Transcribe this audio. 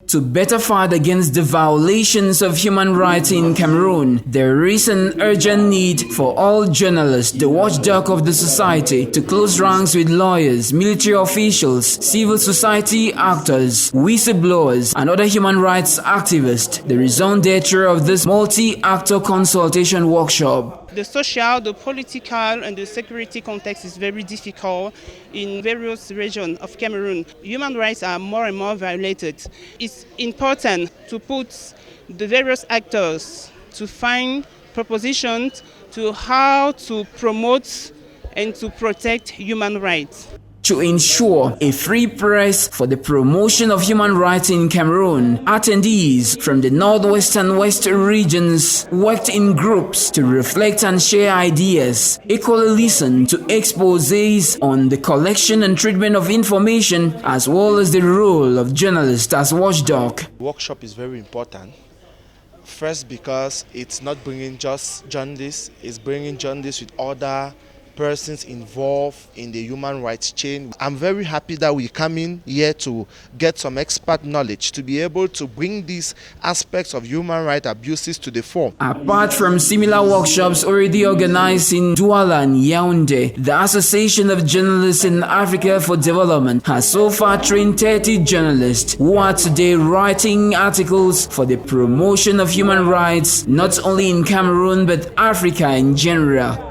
To better fight against the violations of human rights in Cameroon, there is an urgent need for all journalists, the watchdog of the society, to close ranks with lawyers, military officials, civil society actors, whistleblowers, and other human rights activists. The raison d'etre of this multi-actor consultation workshop. The social, the political, and the security context is very difficult in various regions of Cameroon. Human rights are more and more violated. It's important to put the various actors to find propositions to how to promote and to protect human rights. To ensure a free press for the promotion of human rights in Cameroon, attendees from the Northwest and West regions worked in groups to reflect and share ideas, equally listen to exposés on the collection and treatment of information, as well as the role of journalists as watchdog. The workshop is very important. First, because it's not bringing just journalists, it's bringing journalists with other persons involved in the human rights chain. I'm very happy that we come in here to get some expert knowledge to be able to bring these aspects of human rights abuses to the fore. Apart from similar workshops already organized in Douala and Yaoundé, the Association of Journalists in Africa for Development has so far trained 30 journalists who are today writing articles for the promotion of human rights not only in Cameroon but Africa in general.